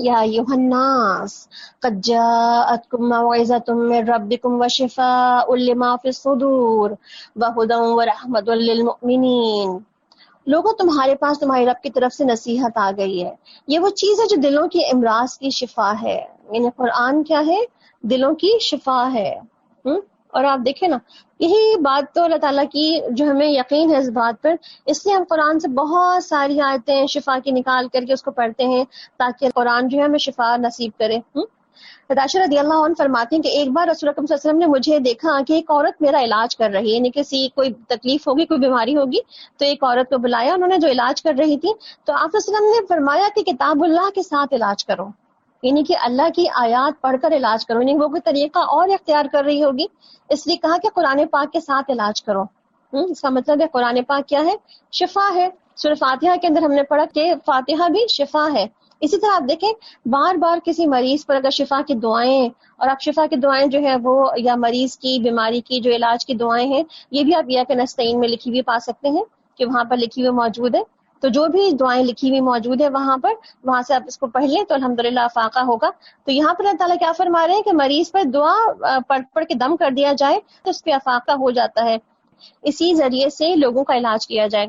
یا ایھا الناس قد جاءتکم موعظۃ من ربکم وشفاء لما فی الصدور وہدی ورحمۃ للمؤمنین. لوگوں تمہارے پاس تمہارے رب کی طرف سے نصیحت آ گئی ہے. یہ وہ چیز ہے جو دلوں کی امراض کی شفا ہے. یعنی قرآن کیا ہے؟ دلوں کی شفا ہے. اور آپ دیکھیں نا، یہی بات تو اللہ تعالیٰ کی جو ہمیں یقین ہے اس بات پر، اس لیے ہم قرآن سے بہت ساری آیتیں شفا کی نکال کر کے اس کو پڑھتے ہیں تاکہ قرآن جو ہے ہمیں شفا نصیب کرے. عائشہ رضی اللہ عنہ فرماتی ہیں کہ ایک بار رسول اکرم صلی اللہ علیہ وسلم نے مجھے دیکھا کہ ایک عورت میرا علاج کر رہی ہے. یعنی کسی کوئی تکلیف ہوگی، کوئی بیماری ہوگی، تو ایک عورت کو بلایا، انہوں نے جو علاج کر رہی تھی، تو آپ صلی اللہ علیہ وسلم نے فرمایا کہ کتاب اللہ کے ساتھ علاج کرو. یعنی کہ اللہ کی آیات پڑھ کر علاج کرو. یعنی وہ کوئی طریقہ اور اختیار کر رہی ہوگی، اس لیے کہا کہ قرآن پاک کے ساتھ علاج کرو. اس کا مطلب ہے قرآن پاک کیا ہے؟ شفا ہے. سورہ فاتحہ کے اندر ہم نے پڑھا کہ فاتحہ بھی شفا ہے. اسی طرح آپ دیکھیں، بار بار کسی مریض پر اگر شفا کی دعائیں، اور آپ شفا کی دعائیں جو ہے وہ، یا مریض کی بیماری کی جو علاج کی دعائیں ہیں، یہ بھی آپ ایاک نستعین میں لکھی ہوئی پا سکتے ہیں کہ وہاں پر لکھی ہوئی موجود ہے. تو جو بھی دعائیں لکھی ہوئی موجود ہے وہاں سے آپ اس کو پڑھ لیں تو الحمدللہ افاقہ ہوگا. تو یہاں پر اللہ تعالیٰ کیا فرما رہے ہیں کہ مریض پر دعا پڑھ کے دم کر دیا جائے تو اس پہ افاقہ ہو جاتا ہے. اسی ذریعے سے لوگوں کا علاج کیا جائے.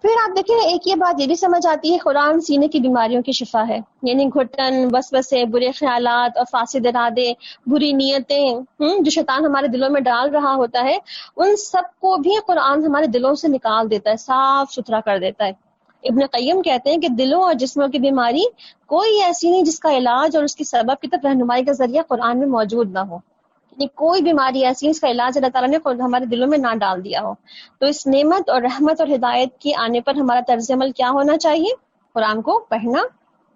پھر آپ دیکھیں، ایک یہ بات یہ بھی سمجھ آتی ہے، قرآن سینے کی بیماریوں کی شفا ہے. یعنی گھٹن، وسوسے، برے خیالات اور فاسد ارادے، بری نیتیں جو شیطان ہمارے دلوں میں ڈال رہا ہوتا ہے، ان سب کو بھی قرآن ہمارے دلوں سے نکال دیتا ہے، صاف ستھرا کر دیتا ہے. ابن قیم کہتے ہیں کہ دلوں اور جسموں کی بیماری کوئی ایسی نہیں جس کا علاج اور اس کی سبب کی طرف رہنمائی کا ذریعہ قرآن میں موجود نہ ہو. کوئی بیماری ایسی ہے اس کا علاج اللہ تعالیٰ نے خود ہمارے دلوں میں نہ ڈال دیا ہو. تو اس نعمت اور رحمت اور ہدایت کی آنے پر ہمارا طرز عمل کیا ہونا چاہیے؟ قرآن کو پڑھنا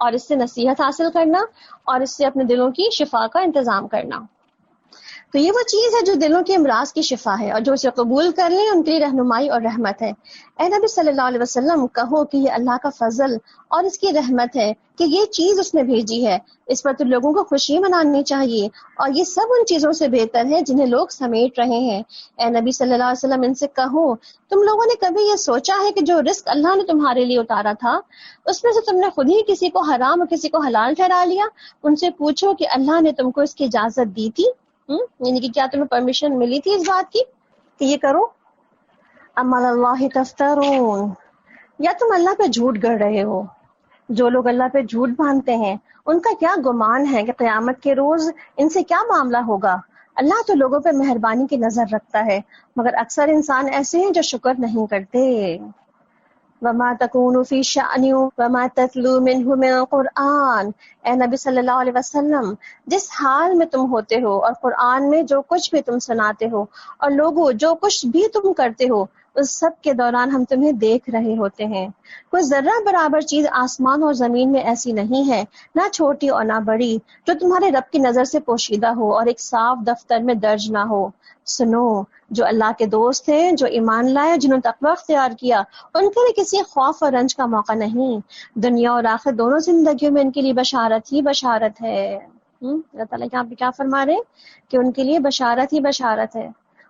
اور اس سے نصیحت حاصل کرنا اور اس سے اپنے دلوں کی شفا کا انتظام کرنا. تو یہ وہ چیز ہے جو دلوں کے امراض کی شفا ہے، اور جو اسے قبول کر لیں ان کے لیے رہنمائی اور رحمت ہے. اے نبی صلی اللہ علیہ وسلم، کہو کہ یہ اللہ کا فضل اور اس کی رحمت ہے کہ یہ چیز اس نے بھیجی ہے. اس پر تو لوگوں کو خوشی منانی چاہیے، اور یہ سب ان چیزوں سے بہتر ہے جنہیں لوگ سمیٹ رہے ہیں. اے نبی صلی اللہ علیہ وسلم، ان سے کہو، تم لوگوں نے کبھی یہ سوچا ہے کہ جو رزق اللہ نے تمہارے لیے اتارا تھا اس میں سے تم نے خود ہی کسی کو حرام اور کسی کو حلال ٹھہرا لیا؟ ان سے پوچھو کہ اللہ نے تم کو اس کی اجازت دی تھی؟ یعنی کہ کیا تمہیں پرمیشن ملی تھی اس بات کی کہ یہ کرو؟ ام علی اللہ تفترون، یا تم اللہ پہ جھوٹ گڑھ رہے ہو؟ جو لوگ اللہ پہ جھوٹ باندھتے ہیں ان کا کیا گمان ہے کہ قیامت کے روز ان سے کیا معاملہ ہوگا؟ اللہ تو لوگوں پہ مہربانی کی نظر رکھتا ہے، مگر اکثر انسان ایسے ہیں جو شکر نہیں کرتے. وما تکون فی شأن وما تتلو منہ من قرآن. اے نبی صلی اللہ علیہ وسلم، جس حال میں تم ہوتے ہو اور قرآن میں جو کچھ بھی تم سناتے ہو اور لوگوں جو کچھ بھی تم کرتے ہو، اس سب کے دوران ہم تمہیں دیکھ رہے ہوتے ہیں. کوئی ذرہ برابر چیز آسمان اور زمین میں ایسی نہیں ہے، نہ چھوٹی اور نہ بڑی، جو تمہارے رب کی نظر سے پوشیدہ ہو اور ایک صاف دفتر میں درج نہ ہو. سنو، جو اللہ کے دوست ہیں، جو ایمان لائے، جنہوں نے تقوی اختیار کیا، ان کے لیے کسی خوف اور رنج کا موقع نہیں. دنیا اور آخرت دونوں زندگیوں میں ان کے لیے بشارت ہی بشارت ہے. اللہ تعالیٰ یہاں پہ کیا فرما رہے ہیں کہ ان کے لیے بشارت ہی بشارت ہے.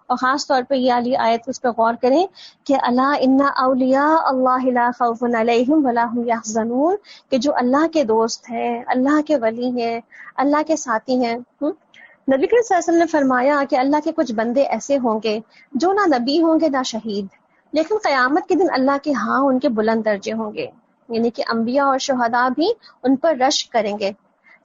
اور خاص طور پہ یہ علی آیت اس پہ غور کریں کہ الا ان اولیاء اللہ لا خوف علیہم ولا هم یحزنون، کہ جو اللہ کے دوست ہیں، اللہ کے ولی ہیں، اللہ کے ساتھی ہیں. نبی کریم صلی اللہ علیہ وسلم نے فرمایا کہ اللہ کے کچھ بندے ایسے ہوں گے جو نہ نبی ہوں گے نہ شہید، لیکن قیامت کے دن اللہ کے ہاں ان کے بلند درجے ہوں گے. یعنی کہ انبیاء اور شہداء بھی ان پر رشک کریں گے.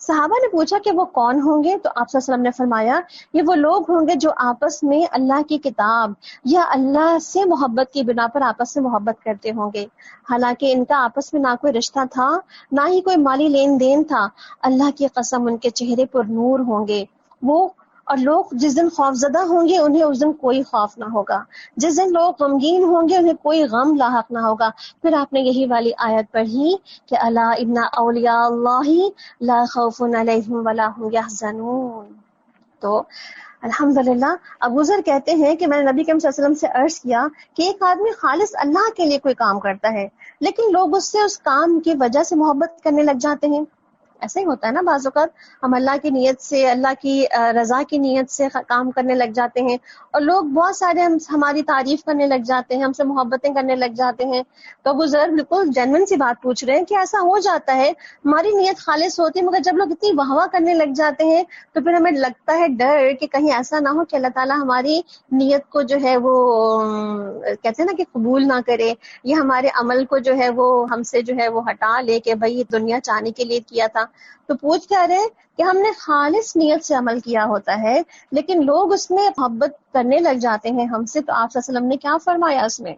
صحابہ نے پوچھا کہ وہ کون ہوں گے؟ تو آپ صلی اللہ علیہ وسلم نے فرمایا یہ وہ لوگ ہوں گے جو آپس میں اللہ کی کتاب یا اللہ سے محبت کی بنا پر آپس میں محبت کرتے ہوں گے، حالانکہ ان کا آپس میں نہ کوئی رشتہ تھا نہ ہی کوئی مالی لین دین تھا. اللہ کی قسم ان کے چہرے پر نور ہوں گے وہ، اور لوگ جس دن خوف زدہ ہوں گے انہیں اس دن کوئی خوف نہ ہوگا، جس دن لوگ غمگین ہوں گے انہیں کوئی غم لاحق نہ ہوگا. پھر آپ نے یہی والی آیت پڑھی کہ الا ان اولیاء اللہ لا خوف علیہم ولا هم یحزنون. تو الحمدللہ ابو ذر کہتے ہیں کہ میں نے نبی کریم صلی اللہ علیہ وسلم سے عرض کیا کہ ایک آدمی خالص اللہ کے لیے کوئی کام کرتا ہے لیکن لوگ اس سے اس کام کی وجہ سے محبت کرنے لگ جاتے ہیں. ایسا ہی ہوتا ہے نا، بعض اوقات ہم اللہ کی نیت سے، اللہ کی رضا کی نیت سے کام کرنے لگ جاتے ہیں، اور لوگ بہت سارے ہماری تعریف کرنے لگ جاتے ہیں، ہم سے محبتیں کرنے لگ جاتے ہیں. تو ابو ذر بالکل جینوئن سی بات پوچھ رہے ہیں کہ ایسا ہو جاتا ہے، ہماری نیت خالص ہوتی ہے، مگر جب لوگ اتنی واہ واہ کرنے لگ جاتے ہیں تو پھر ہمیں لگتا ہے ڈر کہ کہیں ایسا نہ ہو کہ اللہ تعالیٰ ہماری نیت کو جو ہے وہ کہتے ہیں نا کہ قبول نہ کرے، یا ہمارے عمل کو جو ہے وہ ہم سے جو ہے وہ ہٹا لے کہ بھائی دنیا چاہنے کے لیے کیا تھا. تو پوچھ کیا رہے کہ ہم نے خالص نیت سے عمل کیا ہوتا ہے، لیکن لوگ اس میں محبت کرنے لگ جاتے ہیں ہم سے. تو آپ صلی اللہ علیہ وسلم نے کیا فرمایا اس میں؟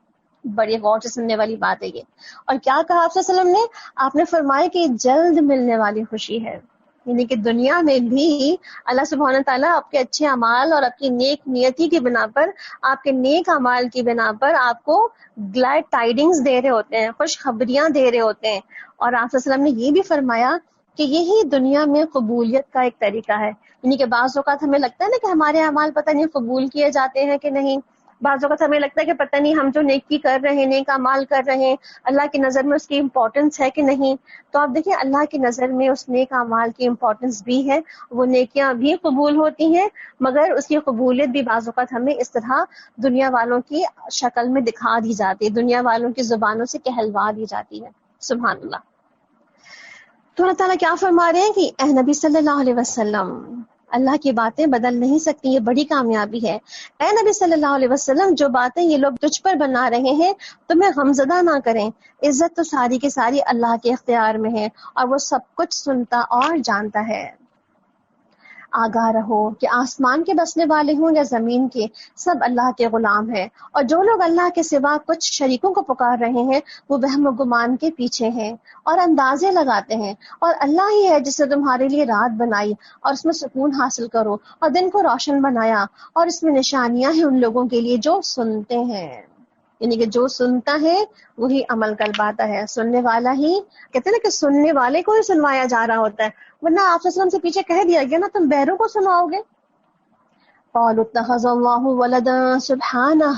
بڑی غور سے سننے والی بات ہے یہ. اور کیا کہا آپ صلی اللہ علیہ وسلم نے؟ آپ نے فرمایا کہ جلد ملنے والی خوشی ہے، یعنی کہ دنیا میں بھی اللہ سبحانہ تعالیٰ آپ کے اچھے اعمال اور آپ کی نیک نیتی کی بنا پر، آپ کے نیک اعمال کی بنا پر آپ کو گلیڈ ٹائڈنگز دے رہے ہوتے ہیں، خوشخبریاں دے رہے ہوتے ہیں. اور آپ صلی اللہ علیہ وسلم نے یہ بھی فرمایا کہ یہی دنیا میں قبولیت کا ایک طریقہ ہے. یعنی کہ بعض اوقات ہمیں لگتا ہے نا کہ ہمارے اعمال پتہ نہیں قبول کیے جاتے ہیں کہ نہیں، بعض اوقات ہمیں لگتا ہے کہ پتہ نہیں ہم جو نیکی کر رہے ہیں، نیک اعمال کر رہے ہیں، اللہ کی نظر میں اس کی امپورٹنس ہے کہ نہیں. تو آپ دیکھیں اللہ کی نظر میں اس نیک اعمال کی امپورٹنس بھی ہے، وہ نیکیاں بھی قبول ہوتی ہیں، مگر اس کی قبولیت بھی بعض اوقات ہمیں اس طرح دنیا والوں کی شکل میں دکھا دی جاتی ہے، دنیا والوں کی زبانوں سے کہلوا دی جاتی ہے. سبحان اللہ. تو اللہ تعالیٰ کیا فرما رہے ہیں کہ اے نبی صلی اللہ علیہ وسلم، اللہ کی باتیں بدل نہیں سکتی، یہ بڑی کامیابی ہے. اے نبی صلی اللہ علیہ وسلم، جو باتیں یہ لوگ تجھ پر بنا رہے ہیں تمہیں غمزدہ نہ کریں. عزت تو ساری کی ساری اللہ کے اختیار میں ہے، اور وہ سب کچھ سنتا اور جانتا ہے. آگاہ رہو کہ آسمان کے بسنے والے ہوں یا زمین کے، سب اللہ کے غلام ہیں، اور جو لوگ اللہ کے سوا کچھ شریکوں کو پکار رہے ہیں وہ وہم و گمان کے پیچھے ہیں اور اندازے لگاتے ہیں. اور اللہ ہی ہے جس نے تمہارے لیے رات بنائی اور اس میں سکون حاصل کرو، اور دن کو روشن بنایا، اور اس میں نشانیاں ہیں ان لوگوں کے لیے جو سنتے ہیں. یعنی کہ جو سنتا ہے وہی عمل کر پاتا ہے. سننے والا ہی، کہتے ہیں نا کہ سننے والے کو ہی سنوایا جا رہا ہوتا ہے، ورنہ آپ صلی اللہ علیہ وسلم سے پیچھے کہہ دیا گیا نا تم بہروں کو سناؤ گے. قالوا اتخذ اللہ ولدا سبحانہ،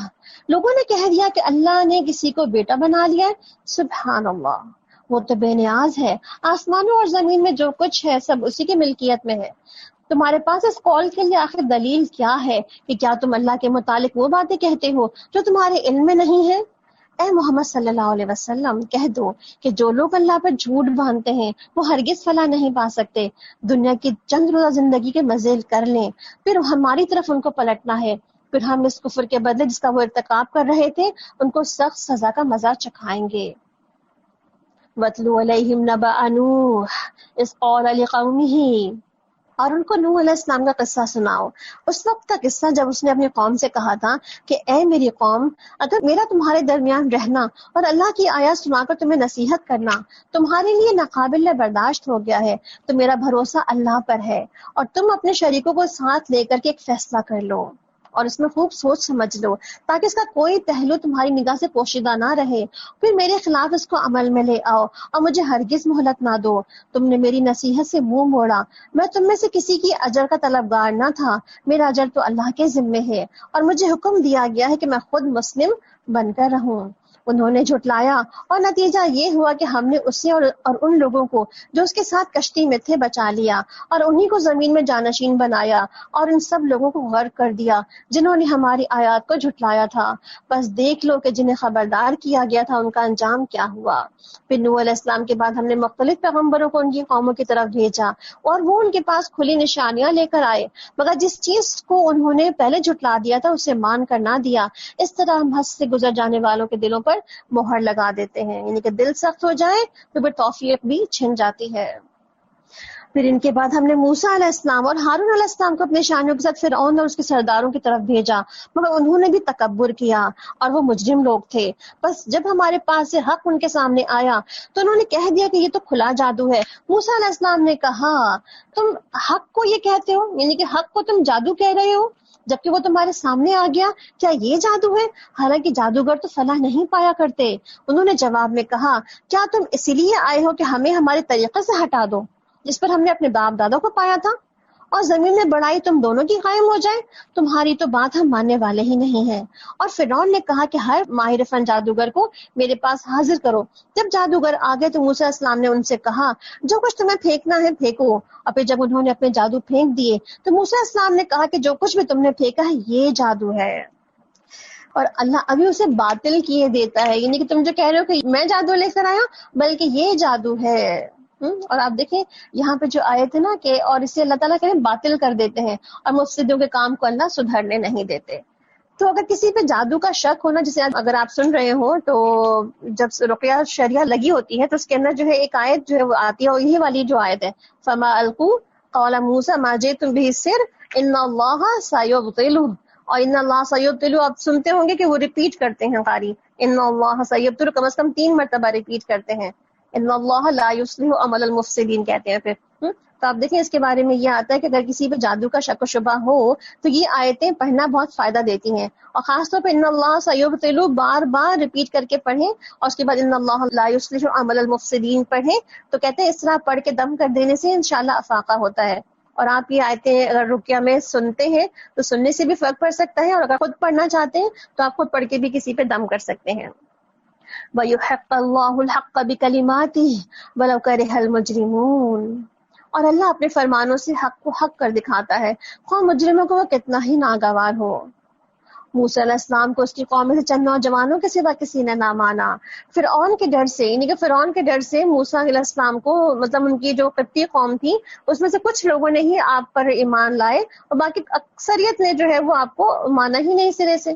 لوگوں نے کہہ دیا کہ اللہ نے کسی کو بیٹا بنا لیا ہے. سبحان اللہ، وہ تو بے نیاز ہے، آسمانوں اور زمین میں جو کچھ ہے سب اسی کی ملکیت میں ہے. تمہارے پاس اس قول کے لیے آخر دلیل کیا ہے کہ کیا تم اللہ کے متعلق وہ باتیں کہتے ہو جو تمہارے علم میں نہیں ہے؟ اے محمد صلی اللہ علیہ وسلم کہہ دو کہ جو لوگ اللہ پر جھوٹ باندھتے ہیں وہ ہرگز فلاح نہیں پا سکتے. دنیا کی چند روزہ زندگی کے مزے کر لیں، پھر ہماری طرف ان کو پلٹنا ہے، پھر ہم اس کفر کے بدلے جس کا وہ ارتکاب کر رہے تھے ان کو سخت سزا کا مزہ چکھائیں گے. وَاتْلُ عَلَيْهِمْ نَبَأَ نُوحٍ إِذْ قَالَ لِقَوْمِهِ، اور ان کو نوح علیہ السلام کا قصہ سناؤ، اس وقت کا قصہ جب اس نے اپنی قوم سے کہا تھا کہ اے میری قوم، اگر میرا تمہارے درمیان رہنا اور اللہ کی آیات سنا کر تمہیں نصیحت کرنا تمہارے لیے ناقابل برداشت ہو گیا ہے تو میرا بھروسہ اللہ پر ہے، اور تم اپنے شریکوں کو ساتھ لے کر کے ایک فیصلہ کر لو اور اس میں خوب سوچ سمجھ لو تاکہ اس کا کوئی پہلو تمہاری نگاہ سے پوشیدہ نہ رہے، پھر میرے خلاف اس کو عمل میں لے آؤ اور مجھے ہرگز مہلت نہ دو. تم نے میری نصیحت سے منہ موڑا، میں تم میں سے کسی کی اجر کا طلبگار نہ تھا، میرا اجر تو اللہ کے ذمے ہے، اور مجھے حکم دیا گیا ہے کہ میں خود مسلم بن کر رہوں. انہوں نے جھٹلایا اور نتیجہ یہ ہوا کہ ہم نے اسے اور ان لوگوں کو جو اس کے ساتھ کشتی میں تھے بچا لیا، اور انہی کو زمین میں جانشین بنایا، اور ان سب لوگوں کو غرق کر دیا جنہوں نے ہماری آیات کو جھٹلایا تھا. بس دیکھ لو کہ جنہیں خبردار کیا گیا تھا ان کا انجام کیا ہوا. پھر نوح علیہ السلام کے بعد ہم نے مختلف پیغمبروں کو ان کی قوموں کی طرف بھیجا، اور وہ ان کے پاس کھلی نشانیاں لے کر آئے، مگر جس چیز کو انہوں نے پہلے جھٹلا دیا تھا اسے مان کر نہ دیا. اس طرح ہم حد سے گزر جانے والوں کے دلوں پر مہر لگا دیتے ہیں، یعنی کہ دل سخت ہو جائے تو پھر توفیق بھی چھن جاتی ہے. پھر ان کے بعد ہم نے موسیٰ علیہ السلام اور ہارون علیہ السلام کو اپنے نشانیوں کے ساتھ فرعون اور اس کے سرداروں کی طرف بھیجا، مگر انہوں نے بھی تکبر کیا اور وہ مجرم لوگ تھے. بس جب ہمارے پاس سے حق ان کے سامنے آیا تو انہوں نے کہہ دیا کہ یہ تو کھلا جادو ہے. موسیٰ علیہ السلام نے کہا تم حق کو یہ کہتے ہو، یعنی کہ حق کو تم جادو کہہ رہے ہو جبکہ وہ تمہارے سامنے آ گیا، کیا یہ جادو ہے؟ حالانکہ جادوگر تو فلاح نہیں پایا کرتے. انہوں نے جواب میں کہا کیا تم اسی لیے آئے ہو کہ ہمیں ہمارے طریقے سے ہٹا دو جس پر ہم نے اپنے باپ دادوں کو پایا تھا؟ اور زمین میں بڑائی تم دونوں کی قائم ہو جائے، تمہاری تو بات ہم ماننے والے ہی نہیں ہیں۔ اور فرعون نے کہا کہ ہر ماہر فن جادوگر کو میرے پاس حاضر کرو۔ جب جادوگر آ گئے تو موسیٰ علیہ السلام نے ان سے کہا جو کچھ تمہیں پھینکنا ہے پھینکو، اور پھر جب انہوں نے اپنے جادو پھینک دیے تو موسیٰ علیہ السلام نے کہا کہ جو کچھ بھی تم نے پھینکا ہے یہ جادو ہے، اور اللہ ابھی اسے باطل کیے دیتا ہے، یعنی کہ تم جو کہہ رہے ہو کہ میں جادو لے کر آیا، بلکہ یہ جادو ہے۔ اور آپ دیکھیں یہاں پہ جو آیت ہے نا کہ اور اسے اللہ تعالیٰ کہیں باطل کر دیتے ہیں، اور مفسدوں کے کام کو اللہ سدھرنے نہیں دیتے۔ تو اگر کسی پہ جادو کا شک ہونا، جسے اگر آپ سن رہے ہو تو جب رقیہ شریعہ لگی ہوتی ہے تو اس کے اندر جو ہے ایک آیت جو ہے وہ آتی ہے، اور یہی والی جو آیت ہے فما القوا قال موسیٰ ما جئتم به السحر ان اللہ سیبطلہ، اور ان اللہ سیبطلہ آپ سنتے ہوں گے کہ وہ ریپیٹ کرتے ہیں قاری، ان اللہ سیبطلہ کم از کم 3 مرتبہ ریپیٹ کرتے ہیں، ان اللہ لا یصلح عمل المفسدین کہتے ہیں پھر۔ تو آپ دیکھیں اس کے بارے میں یہ آتا ہے کہ اگر کسی پہ جادو کا شک و شبہ ہو تو یہ آیتیں پڑھنا بہت فائدہ دیتی ہیں، اور خاص طور پہ ان اللہ سیبطلہ بار بار ریپیٹ کر کے پڑھیں، اور اس کے بعد ان اللہ لا یصلح عمل المفسدین پڑھیں، تو کہتے ہیں اس طرح پڑھ کے دم کر دینے سے انشاءاللہ افاقہ ہوتا ہے۔ اور آپ یہ آیتیں اگر رقیہ میں سنتے ہیں تو سننے سے بھی فرق پڑ سکتا ہے، اور اگر خود پڑھنا چاہتے ہیں تو آپ خود پڑھ کے بھی کسی پہ دم کر سکتے ہیں۔ وَيُحِقَّ اللَّهُ الْحَقَّ بِكَلِمَاتِهِ وَلَوْ كَرِهَ الْمُجْرِمُونَ، اور اللہ اپنے فرمانوں سے حق کو حق کر دکھاتا ہے، خواہ مجرموں کو وہ کتنا ہی ناگوار ہو۔ موسیٰ علیہ السلام کو اس کی قوم سے چند نوجوانوں کے سوا کسی نے نہ مانا۔ فرعون کے ڈر سے، یعنی کہ فرعون کے ڈر سے موسیٰ علیہ السلام کو، مطلب ان کی جو قبطی قوم تھی اس میں سے کچھ لوگوں نے ہی آپ پر ایمان لائے، اور باقی اکثریت نے جو ہے وہ آپ کو مانا ہی نہیں سرے سے۔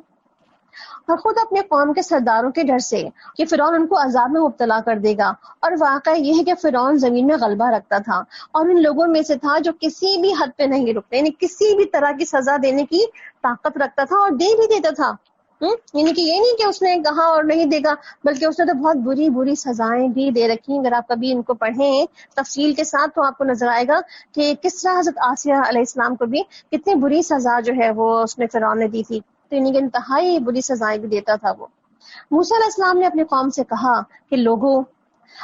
اور خود اپنے قوم کے سرداروں کے ڈر سے کہ فرعون ان کو عذاب میں مبتلا کر دے گا، اور واقعہ یہ ہے کہ فرعون زمین میں غلبہ رکھتا تھا، اور ان لوگوں میں سے تھا جو کسی بھی حد پہ نہیں رکتے، یعنی کسی بھی طرح کی سزا دینے کی طاقت رکھتا تھا، اور دے بھی دیتا تھا۔ یعنی کہ یہ نہیں کہ اس نے کہا اور نہیں دے گا، بلکہ اس نے تو بہت بری بری سزائیں بھی دے رکھی۔ اگر آپ کبھی ان کو پڑھیں تفصیل کے ساتھ تو آپ کو نظر آئے گا کہ کس طرح حضرت آسیہ علیہ السلام کو بھی کتنی بری سزا جو ہے وہ اس نے فرعون نے دی تھی، تو یعنی کہ انتہائی بری سزائیں بھی دیتا تھا وہ۔ موسیٰ علیہ السلام نے اپنی قوم سے کہا کہ لوگوں،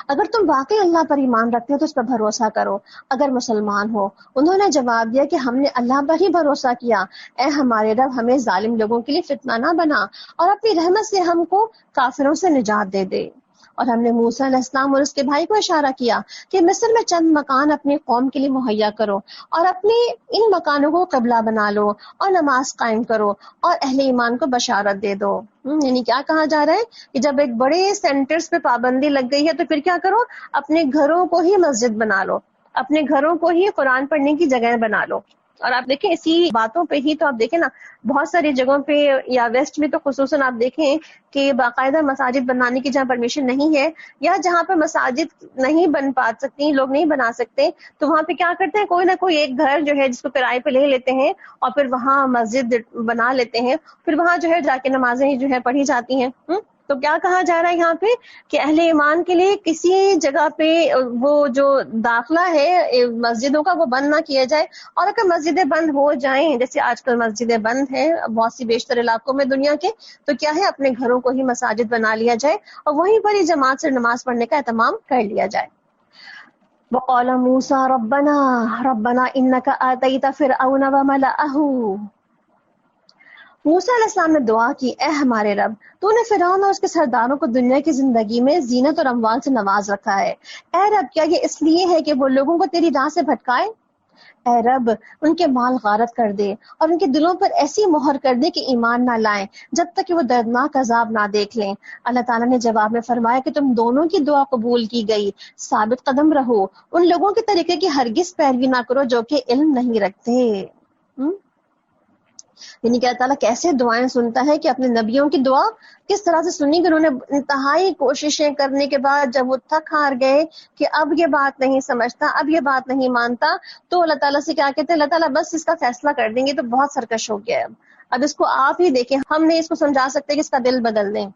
اگر تم واقعی اللہ پر ایمان رکھتے ہو تو اس پر بھروسہ کرو اگر مسلمان ہو۔ انہوں نے جواب دیا کہ ہم نے اللہ پر ہی بھروسہ کیا، اے ہمارے رب ہمیں ظالم لوگوں کے لیے فتنہ نہ بنا، اور اپنی رحمت سے ہم کو کافروں سے نجات دے دے۔ اور ہم نے موسیٰ علیہ السلام اور اس کے بھائی کو اشارہ کیا کہ مصر میں چند مکان اپنی قوم کے لیے مہیا کرو، اور اپنے ان مکانوں کو قبلہ بنا لو، اور نماز قائم کرو، اور اہل ایمان کو بشارت دے دو۔ یعنی کیا کہا جا رہا ہے کہ جب ایک بڑے سینٹرز پہ پابندی لگ گئی ہے تو پھر کیا کرو، اپنے گھروں کو ہی مسجد بنا لو، اپنے گھروں کو ہی قرآن پڑھنے کی جگہ بنا لو۔ اور آپ دیکھیں اسی باتوں پہ ہی تو آپ دیکھیں نا بہت ساری جگہوں پہ یا ویسٹ میں تو خصوصاً آپ دیکھیں کہ باقاعدہ مساجد بنانے کی جہاں پرمیشن نہیں ہے، یا جہاں پہ مساجد نہیں بن پا سکتی، لوگ نہیں بنا سکتے، تو وہاں پہ کیا کرتے ہیں، کوئی نہ کوئی ایک گھر جو ہے جس کو کرائے پہ لے لیتے ہیں، اور پھر وہاں مسجد بنا لیتے ہیں، پھر وہاں جو ہے جا کے نمازیں جو ہے پڑھی جاتی ہیں۔ تو کیا کہا جا رہا ہے یہاں پہ کہ اہل ایمان کے لیے کسی جگہ پہ وہ جو داخلہ ہے مسجدوں کا وہ بند نہ کیا جائے، اور اگر مسجدیں بند ہو جائیں جیسے آج کل مسجدیں بند ہیں بہت سی بیشتر علاقوں میں دنیا کے، تو کیا ہے اپنے گھروں کو ہی مساجد بنا لیا جائے، اور وہیں پر ہی جماعت سے نماز پڑھنے کا اہتمام کر لیا جائے۔ وقال موسیٰ ربنا انک آتیت فرعون وملأہ، موسیٰ علیہ السلام نے دعا کی، اے ہمارے رب تو نے فرعون اور اس کے سرداروں کو دنیا کی زندگی میں زینت اور اموال سے نواز رکھا ہے، اے رب کیا یہ اس لیے ہے کہ وہ لوگوں کو تیری راہ سے بھٹکائے؟ اے رب ان کے مال غارت کر دے، اور ان کے دلوں پر ایسی مہر کر دے کہ ایمان نہ لائیں جب تک کہ وہ دردناک عذاب نہ دیکھ لیں۔ اللہ تعالیٰ نے جواب میں فرمایا کہ تم دونوں کی دعا قبول کی گئی، ثابت قدم رہو، ان لوگوں کے طریقے کی ہرگز پیروی نہ کرو جو کہ علم نہیں رکھتے۔ یعنی کہ اللہ تعالیٰ کیسے دعائیں سنتا ہے کہ اپنے نبیوں کی دعا کس طرح سے سنی کہ انہوں نے انتہائی کوششیں کرنے کے بعد جب وہ تھک ہار گئے کہ اب یہ بات نہیں سمجھتا، اب یہ بات نہیں مانتا، تو اللہ تعالیٰ سے کیا کہتے ہیں، اللہ تعالیٰ بس اس کا فیصلہ کر دیں گے، تو بہت سرکش ہو گیا ہے، اب اس کو آپ ہی دیکھیں، ہم نے اس کو سمجھا سکتے کہ اس کا دل بدل دیں۔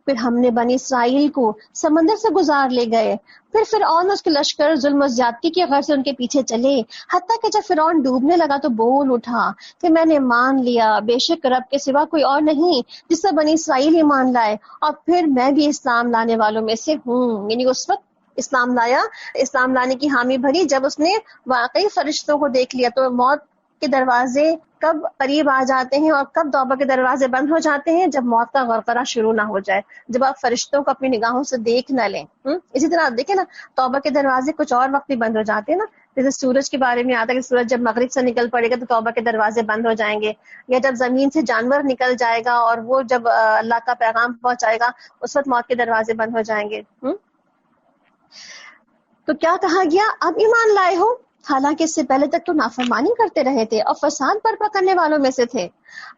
پھر ہم نے بنی اسرائیل کو سمندر سے گزار لے گئے، پھر فرعون اور اس کے لشکر ظلم و زیادتی کی غرض سے ان کے پیچھے چلے، حتیٰ کہ جب فرعون ڈوبنے لگا تو بول اٹھا کہ میں نے مان لیا بے شک رب کے سوا کوئی اور نہیں جس سے بنی اسرائیل ایمان لائے، اور پھر میں بھی اسلام لانے والوں میں سے ہوں۔ یعنی اس وقت اسلام لایا، اسلام لانے کی حامی بھری جب اس نے واقعی فرشتوں کو دیکھ لیا. تو موت کے دروازے کب قریب آ جاتے ہیں اور کب توبہ کے دروازے بند ہو جاتے ہیں؟ جب موت کا غرغرہ شروع نہ ہو جائے، جب آپ فرشتوں کو اپنی نگاہوں سے دیکھ نہ لیں. اسی طرح آپ دیکھیں نا، توبہ کے دروازے کچھ اور وقت بھی بند ہو جاتے ہیں نا. جیسے سورج کے بارے میں آتا ہے کہ سورج جب مغرب سے نکل پڑے گا تو توبہ کے دروازے بند ہو جائیں گے، یا جب زمین سے جانور نکل جائے گا اور وہ جب اللہ کا پیغام پہنچائے گا اس وقت موت کے دروازے بند ہو جائیں گے. تو کیا کہا گیا؟ اب ایمان لائے ہو، حالانکہ اس سے پہلے تک تو نافرمانی کرتے رہے تھے اور فساد برپا کرنے والوں میں سے تھے.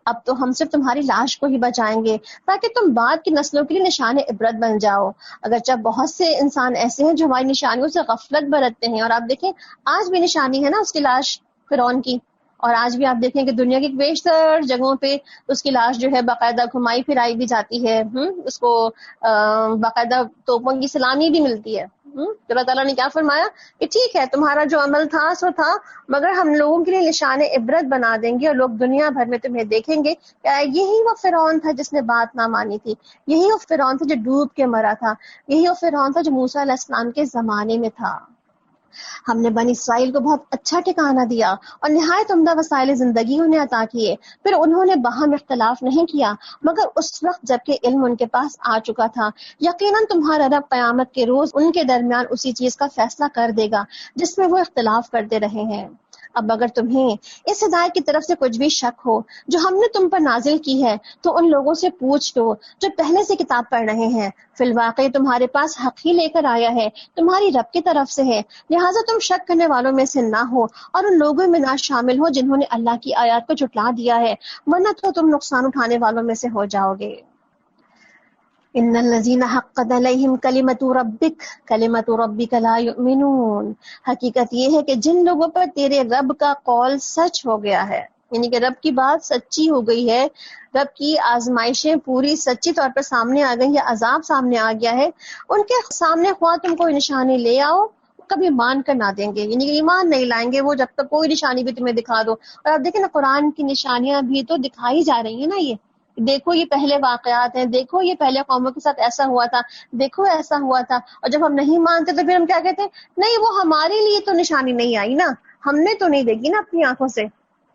اب تو ہم صرف تمہاری لاش کو ہی بچائیں گے تاکہ تم بعد کی نسلوں کے لیے نشان عبرت بن جاؤ. اگرچہ بہت سے انسان ایسے ہیں جو ہماری نشانیوں سے غفلت برتتے ہیں، اور آپ دیکھیں آج بھی نشانی ہے نا اس کی لاش فرعون کی. اور آج بھی آپ دیکھیں کہ دنیا کی بیشتر جگہوں پہ اس کی لاش جو ہے باقاعدہ گھمائی پھرائی بھی جاتی ہے، اس کو باقاعدہ توپوں کی سلامی بھی ملتی ہے. اللہ تعالیٰ نے کیا فرمایا کہ ٹھیک ہے تمہارا جو عمل تھا سو تھا، مگر ہم لوگوں کے لیے نشان عبرت بنا دیں گے اور لوگ دنیا بھر میں تمہیں دیکھیں گے. یہی وہ فرعون تھا جس نے بات نہ مانی تھی، یہی وہ فرعون تھا جو ڈوب کے مرا تھا، یہی وہ فرعون تھا جو موسیٰ علیہ السلام کے زمانے میں تھا. ہم نے بنی اسرائیل کو بہت اچھا ٹھکانہ دیا اور نہایت عمدہ وسائل زندگی انہیں عطا کیے. پھر انہوں نے باہم اختلاف نہیں کیا مگر اس وقت جبکہ علم ان کے پاس آ چکا تھا. یقیناً تمہارا رب قیامت کے روز ان کے درمیان اسی چیز کا فیصلہ کر دے گا جس میں وہ اختلاف کرتے رہے ہیں. اب اگر تمہیں اس ہدایت کی طرف سے کچھ بھی شک ہو جو ہم نے تم پر نازل کی ہے تو ان لوگوں سے پوچھ لو جو پہلے سے کتاب پڑھ رہے ہیں. فی الواقع تمہارے پاس حق ہی لے کر آیا ہے، تمہاری رب کی طرف سے ہے، لہٰذا تم شک کرنے والوں میں سے نہ ہو اور ان لوگوں میں نہ شامل ہو جنہوں نے اللہ کی آیات کو جھٹلا دیا ہے، ورنہ تو تم نقصان اٹھانے والوں میں سے ہو جاؤ گے. ان الذین حقت علیہم کلمۃ ربک کلمۃ ربک لا یؤمنون. حقیقت یہ ہے کہ جن لوگوں پر تیرے رب کا قول سچ ہو گیا ہے، یعنی کہ رب کی بات سچی ہو گئی ہے، رب کی آزمائشیں پوری سچی طور پر سامنے آ گئی، یا عذاب سامنے آ گیا ہے، ان کے سامنے خواہ تم کوئی نشانی لے آؤ کبھی مان کر نہ دیں گے، یعنی کہ ایمان نہیں لائیں گے وہ جب تک کوئی نشانی بھی تمہیں دکھا دو. اور آپ دیکھیں نا قرآن کی نشانیاں بھی تو دکھائی جا رہی ہیں نا، یہ دیکھو یہ پہلے واقعات ہیں، دیکھو یہ پہلے قوموں کے ساتھ ایسا ہوا تھا، دیکھو ایسا ہوا تھا. اور جب ہم نہیں مانتے تو پھر ہم کیا کہتے ہیں؟ نہیں وہ ہمارے لیے تو نشانی نہیں آئی نا، ہم نے تو نہیں دیکھی نا اپنی آنکھوں سے.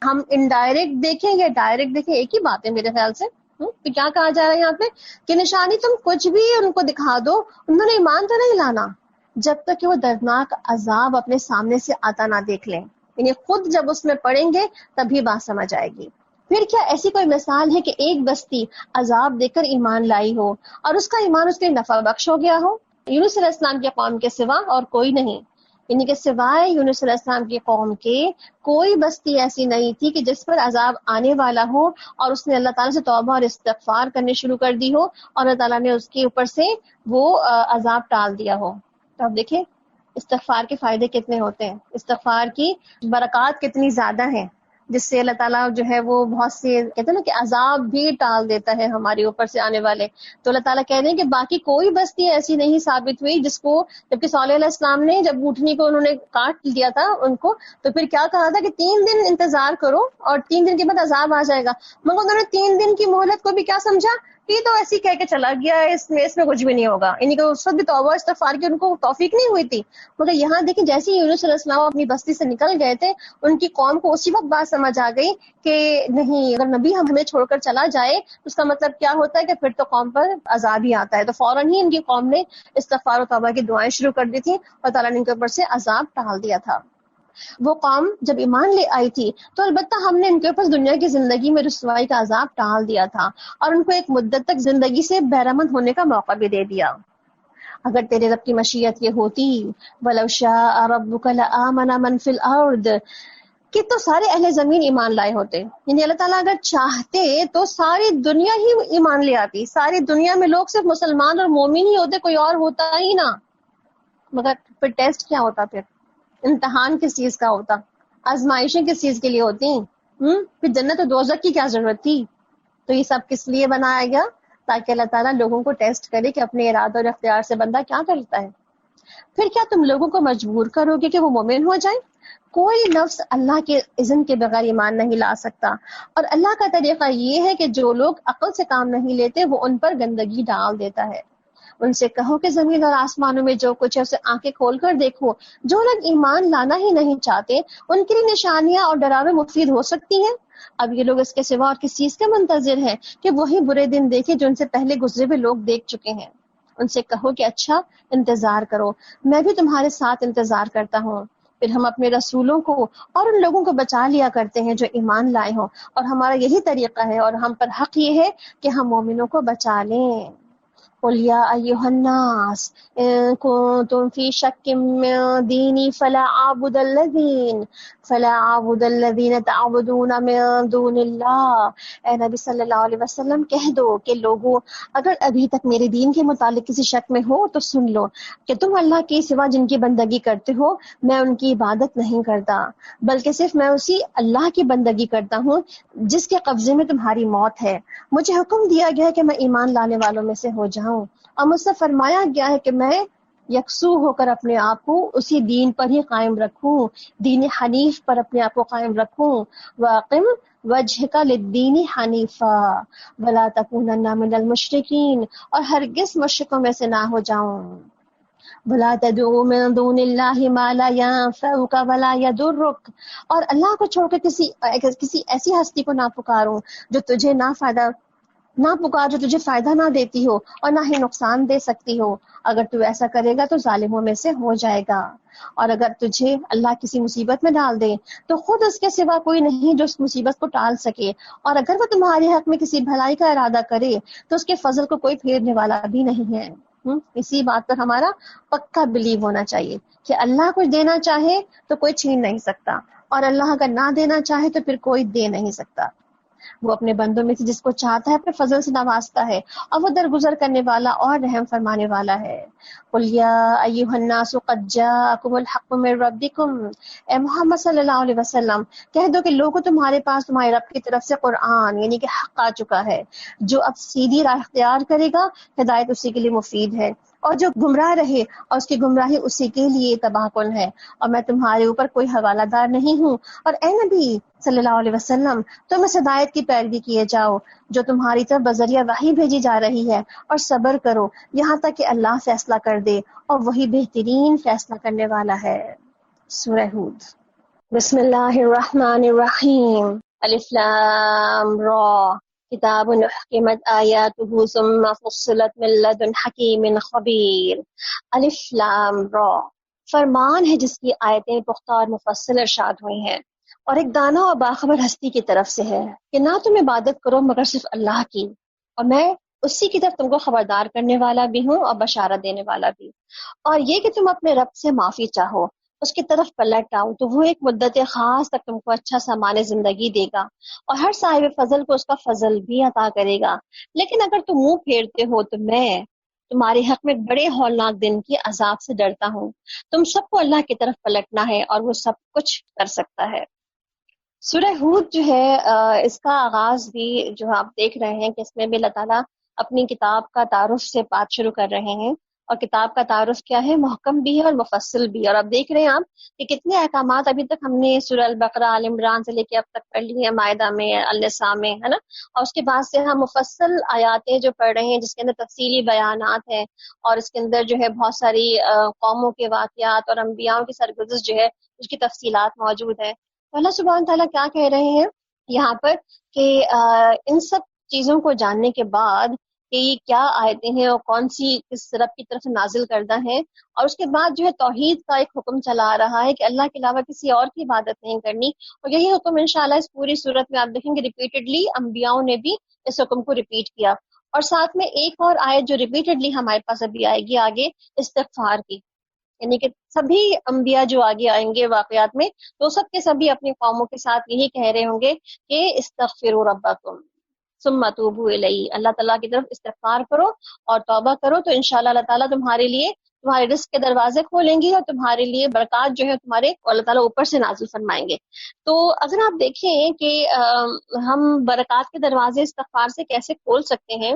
ہم انڈائریکٹ دیکھیں یا ڈائریکٹ دیکھیں ایک ہی بات ہے میرے خیال سے. تو کیا کہا جا رہا ہے یہاں پہ کہ نشانی تم کچھ بھی ان کو دکھا دو، انہوں نے ایمان تو نہیں لانا جب تک کہ وہ دردناک عذاب اپنے سامنے سے آتا نہ دیکھ لیں. یعنی خود جب اس میں پڑیں گے تبھی بات سمجھ آئے گی. پھر کیا ایسی کوئی مثال ہے کہ ایک بستی عذاب دے کر ایمان لائی ہو اور اس کا ایمان اس کے نفع بخش ہو گیا ہو؟ یونس علیہ السلام کی قوم کے سوا اور کوئی نہیں، یعنی کہ سوائے یونس علیہ السلام کی قوم کے کوئی بستی ایسی نہیں تھی کہ جس پر عذاب آنے والا ہو اور اس نے اللہ تعالیٰ سے توبہ اور استغفار کرنے شروع کر دی ہو اور اللہ تعالیٰ نے اس کے اوپر سے وہ عذاب ٹال دیا ہو. تو آپ دیکھیں استغفار کے فائدے کتنے ہوتے ہیں، استغفار کی برکات کتنی زیادہ ہیں، جس سے اللہ تعالیٰ جو ہے وہ بہت سے کہتے ہیں نا کہ عذاب بھی ٹال دیتا ہے ہمارے اوپر سے آنے والے. تو اللہ تعالیٰ کہہ رہے ہیں کہ باقی کوئی بستی ایسی نہیں ثابت ہوئی جس کو، جبکہ صالح علیہ السلام نے جب اونٹنی کو انہوں نے کاٹ دیا تھا ان کو، تو پھر کیا کہا تھا کہ 3 دن انتظار کرو اور 3 دن کے بعد عذاب آ جائے گا، مگر انہوں نے 3 دن کی مہلت کو بھی کیا سمجھا یہ تو ایسی کہہ کے چلا گیا، اس میں کچھ بھی نہیں ہوگا، یعنی کہ اس وقت بھی توبہ استغفار کی ان کو توفیق نہیں ہوئی تھی. مگر یہاں دیکھیں جیسے ہی یونس علیہ السلام اپنی بستی سے نکل گئے تھے ان کی قوم کو اسی وقت بات سمجھ آ گئی کہ نہیں، اگر نبی ہمیں چھوڑ کر چلا جائے تو اس کا مطلب کیا ہوتا ہے کہ پھر تو قوم پر عذاب ہی آتا ہے. تو فوراً ہی ان کی قوم نے استغفار و توبہ کی دعائیں شروع کر دی تھی اور تعالیٰ نے ان کے اوپر سے عذاب ٹال دیا تھا. وہ قوم جب ایمان لے آئی تھی تو البتہ ہم نے ان کے اوپر دنیا کی زندگی میں رسوائی کا عذاب ٹال دیا تھا اور ان کو ایک مدت تک زندگی سے بہرمند ہونے کا موقع بھی دے دیا. اگر تیرے رب کی مشیت یہ ہوتی وَلَوْ شَاءَ رَبُّكَ لَآمَنَ مَنْ فِي الْأَرْضِ کہ تو سارے اہل زمین ایمان لائے ہوتے، یعنی اللہ تعالیٰ اگر چاہتے تو ساری دنیا ہی ایمان لے آتی، ساری دنیا میں لوگ صرف مسلمان اور مومن ہی ہوتے، کوئی اور ہوتا ہی نہ. مگر پھر ٹیسٹ کیا ہوتا، پھر امتحان کس چیز کا ہوتا، آزمائشیں کس چیز کے لیے ہوتی، پھر جنت و دوزخ کی کیا ضرورت تھی؟ تو یہ سب کس لیے بنایا گیا؟ تاکہ اللہ تعالیٰ لوگوں کو ٹیسٹ کرے کہ اپنے ارادہ اور اختیار سے بندہ کیا کرتا ہے. پھر کیا تم لوگوں کو مجبور کرو گے کہ وہ مومن ہو جائیں؟ کوئی نفس اللہ کے اذن کے بغیر ایمان نہیں لا سکتا، اور اللہ کا طریقہ یہ ہے کہ جو لوگ عقل سے کام نہیں لیتے وہ ان پر گندگی ڈال دیتا ہے. ان سے کہو کہ زمین اور آسمانوں میں جو کچھ ہے اسے آنکھیں کھول کر دیکھو. جو لوگ ایمان لانا ہی نہیں چاہتے ان کے لیے نشانیاں اور ڈراوے مفید ہو سکتی ہیں. اب یہ لوگ اس کے سوا اور کس چیز کے منتظر ہیں کہ وہی برے دن دیکھے جو ان سے پہلے گزرے ہوئے لوگ دیکھ چکے ہیں. ان سے کہو کہ اچھا انتظار کرو، میں بھی تمہارے ساتھ انتظار کرتا ہوں. پھر ہم اپنے رسولوں کو اور ان لوگوں کو بچا لیا کرتے ہیں جو ایمان لائے ہوں، اور ہمارا یہی طریقہ ہے اور ہم پر حق یہ ہے کہ ہم مومنوں کو بچا لیں. قل یا ایھا الناس ان کنتم فی شک من دینی فلا اعبد الذین تعبدون من دون اللہ. اے نبی صلی اللہ علیہ وسلم کہہ دو کہ لوگوں اگر ابھی تک میرے دین کے متعلق کسی شک میں ہو تو سن لو کہ تم اللہ کے سوا جن کی بندگی کرتے ہو میں ان کی عبادت نہیں کرتا، بلکہ صرف میں اسی اللہ کی بندگی کرتا ہوں جس کے قبضے میں تمہاری موت ہے. مجھے حکم دیا گیا ہے کہ میں ایمان لانے والوں میں سے ہو جاؤں، اور مجھ سے فرمایا گیا ہے کہ میں یکسو ہو کر اپنے آپ کو اسی دین پر ہی قائم رکھوں، دین حنیف پر اپنے آپ کو قائم رکھوں. واقم وجہک للدین حنیفا ولا تکونن من المشرکین، اور ہرگز مشرکوں میں سے نہ ہو جاؤں. ولا تدعو من دون اللہ ما لا ينفعک ولا يضرک، اور اللہ کو چھوڑ کر کسی ایسی ہستی کو نہ پکاروں جو تجھے جو تجھے فائدہ نہ دیتی ہو اور نہ ہی نقصان دے سکتی ہو. اگر تو ایسا کرے گا تو ظالموں میں سے ہو جائے گا. اور اگر تجھے اللہ کسی مصیبت میں ڈال دے تو خود اس کے سوا کوئی نہیں جو اس مصیبت کو ٹال سکے، اور اگر وہ تمہارے حق میں کسی بھلائی کا ارادہ کرے تو اس کے فضل کو کوئی پھیرنے والا بھی نہیں ہے. اسی بات پر ہمارا پکا بلیو ہونا چاہیے کہ اللہ کچھ دینا چاہے تو کوئی چھین نہیں سکتا، اور اللہ اگر نہ دینا چاہے تو پھر کوئی دے نہیں سکتا. وہ اپنے بندوں میں سے جس کو چاہتا ہے اپنے فضل سے نوازتا ہے، اور وہ درگزر کرنے والا اور رحم فرمانے والا ہے. قل یا ایھا الناس قد جاءکم الحق من ربکم، اے محمد صلی اللہ علیہ وسلم کہہ دو کہ لوگوں تمہارے پاس تمہارے رب کی طرف سے قرآن یعنی کہ حق آ چکا ہے. جو اب سیدھی راہ اختیار کرے گا ہدایت اسی کے لیے مفید ہے، اور جو گمراہ رہے اور اس کی گمراہی اسی کے لیے تباہ کن ہے. اور میں تمہارے اوپر کوئی حوالہ دار نہیں ہوں. اور اے نبی صلی اللہ علیہ وسلم تم اس ہدایت کی پیروی کیے جاؤ جو تمہاری طرف بذریعہ وحی بھیجی جا رہی ہے، اور صبر کرو یہاں تک کہ اللہ فیصلہ کر دے، اور وہی بہترین فیصلہ کرنے والا ہے. سورہ ہود. بسم اللہ الرحمن الرحیم. الف لام را کتاب احکمت آیاتہ ثم فصلت من لدن حکیم خبیر. الف لام را فرمان ہے جس کی آیتیں پختہ اور مفصل ارشاد ہوئی ہیں، اور ایک دانا اور باخبر ہستی کی طرف سے ہے کہ نہ تم عبادت کرو مگر صرف اللہ کی، اور میں اسی کی طرف تم کو خبردار کرنے والا بھی ہوں اور بشارت دینے والا بھی. اور یہ کہ تم اپنے رب سے معافی چاہو، اس کی طرف پلٹ آؤ تو وہ ایک مدت خاص تک تم کو اچھا سامان زندگی دے گا، اور ہر صاحب فضل کو اس کا فضل بھی عطا کرے گا. لیکن اگر تم منہ پھیرتے ہو تو میں تمہارے حق میں بڑے ہولناک دن کی عذاب سے ڈرتا ہوں. تم سب کو اللہ کی طرف پلٹنا ہے اور وہ سب کچھ کر سکتا ہے. سورہ ہود جو ہے اس کا آغاز بھی جو آپ دیکھ رہے ہیں کہ اس میں بھی اللہ تعالیٰ اپنی کتاب کا تعارف سے بات شروع کر رہے ہیں، اور کتاب کا تعارف کیا ہے؟ محکم بھی ہے اور مفصل بھی. اور اب دیکھ رہے ہیں آپ کہ کتنے احکامات ابھی تک ہم نے سورہ البقرہ آل عمران سے لے کے اب تک پڑھ لی ہیں، مائدہ میں، النساء میں، ہے نا. اور اس کے بعد سے ہم مفصل آیاتیں جو پڑھ رہے ہیں جس کے اندر تفصیلی بیانات ہیں، اور اس کے اندر جو ہے بہت ساری قوموں کے واقعات اور انبیاءوں کی سرگزشت جو ہے اس کی تفصیلات موجود ہیں. تو اللہ سبحانہ تعالیٰ کیا کہہ رہے ہیں یہاں پر کہ ان سب چیزوں کو جاننے کے بعد کہ یہ کیا آیتیں ہیں اور کون سی کس رب کی طرف سے نازل کردہ ہیں، اور اس کے بعد جو ہے توحید کا ایک حکم چلا آ رہا ہے کہ اللہ کے علاوہ کسی اور کی عبادت نہیں کرنی. اور یہی حکم انشاءاللہ اس پوری صورت میں آپ دیکھیں گے ریپیٹڈلی انبیاؤں نے بھی اس حکم کو ریپیٹ کیا. اور ساتھ میں ایک اور آیت جو ریپیٹڈلی ہمارے پاس ابھی آئے گی آگے، استغفار کی، یعنی کہ سبھی انبیاء جو آگے آئیں گے واقعات میں تو سب کے سبھی اپنی قوموں کے ساتھ یہی کہہ رہے ہوں گے کہ استغفروا ربکم ثم توبوا الیہ، اللہ تعالیٰ کی طرف استغفار کرو اور توبہ کرو تو انشاءاللہ اللہ تعالیٰ تمہارے لیے تمہارے رزق کے دروازے کھولیں گے اور تمہارے لیے برکات جو ہے تمہارے اللہ تعالیٰ اوپر سے نازل فرمائیں گے. تو اگر آپ دیکھیں کہ ہم برکات کے دروازے استغفار سے کیسے کھول سکتے ہیں،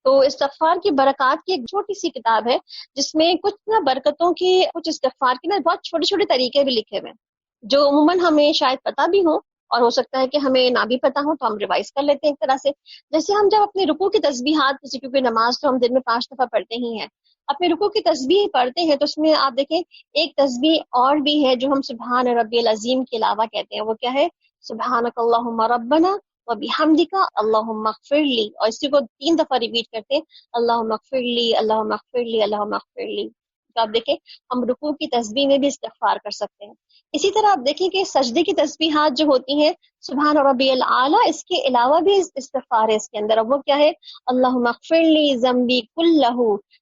تو استغفار کی برکات کی ایک چھوٹی سی کتاب ہے جس میں کچھ نا برکتوں کی، کچھ استغفار کی نا بہت چھوٹے چھوٹے طریقے بھی لکھے ہوئے ہیں جو عموماً ہمیں شاید پتہ بھی ہو اور ہو سکتا ہے کہ ہمیں نہ بھی پتہ ہو، تو ہم ریوائز کر لیتے ہیں ایک طرح سے. جیسے ہم جب اپنے رکوع کی تسبیحات، جیسے کیونکہ نماز تو ہم دن میں 5 دفعہ پڑھتے ہی ہیں، اپنے رکوع کی تسبیح پڑھتے ہیں تو اس میں آپ دیکھیں ایک تسبیح اور بھی ہے جو ہم سبحان ربی العظیم کے علاوہ کہتے ہیں، وہ کیا ہے؟ سبحانک اللہم ربنا و بحمدک اللہم اغفر لی، اور اسی کو 3 دفعہ ریپیٹ کرتے ہیں، اللہم اغفر لی، اللہم اغفر لی، اللہم اغفر لی۔ تو آپ دیکھیں ہم رکوع کی تسبیح میں بھی استغفار کر سکتے ہیں۔ اسی طرح آپ دیکھیں کہ سجدے کی تسبیحات جو ہوتی ہیں سبحان ربی الاعلیٰ، اس کے علاوہ بھی استغفار ہے اس کے اندر، اب وہ کیا ہے؟ اللہم اغفر لی ذنبی کلہ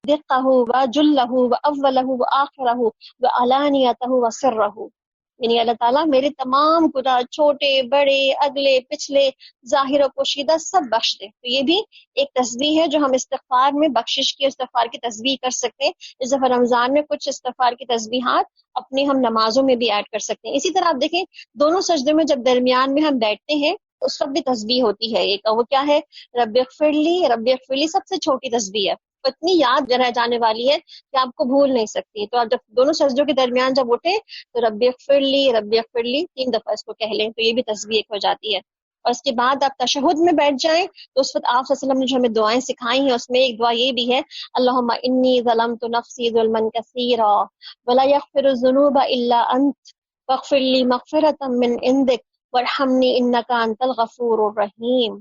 دقہ وجلہ واولہ وآخرہ وعلانیتہ وسرہ، یعنی اللہ تعالیٰ میرے تمام گناہ چھوٹے بڑے اگلے پچھلے ظاہر و پوشیدہ سب بخش دے۔ تو یہ بھی ایک تسبیح ہے جو ہم استغفار میں بخشش کی استغفار کی تسبیح کر سکتے ہیں۔ اس دفعہ رمضان میں کچھ استغفار کی تسبیحات اپنے ہم نمازوں میں بھی ایڈ کر سکتے ہیں۔ اسی طرح آپ دیکھیں دونوں سجدے میں جب درمیان میں ہم بیٹھتے ہیں اس وقت بھی تسبیح ہوتی ہے ایک، وہ کیا ہے؟ رب اغفر لی، رب اغفر لی سب سے چھوٹی تسبیح ہے، اتنی یاد رہ جانے والی ہے کہ آپ کو بھول نہیں سکتی۔ تو آپ جب دونوں سجدوں کے درمیان جب اٹھے تو رب اغفر لی، رب اغفر لی 3 دفعہ اس کو کہہ لیں تو یہ بھی تسبیح ایک ہو جاتی ہے۔ اور اس کے بعد آپ تشہد میں بیٹھ جائیں تو اس وقت آپ صلی اللہ علیہ وسلم نے جو ہمیں دعائیں سکھائی ہیں اس میں ایک دعا یہ بھی ہے، اللہم انی ظلمت نفسی ظلما کثیرا ولا یغفر الذنوب الا انت فاغفر لی مغفرۃ من عندک وارحمنی انک انت الغفور الرحیم۔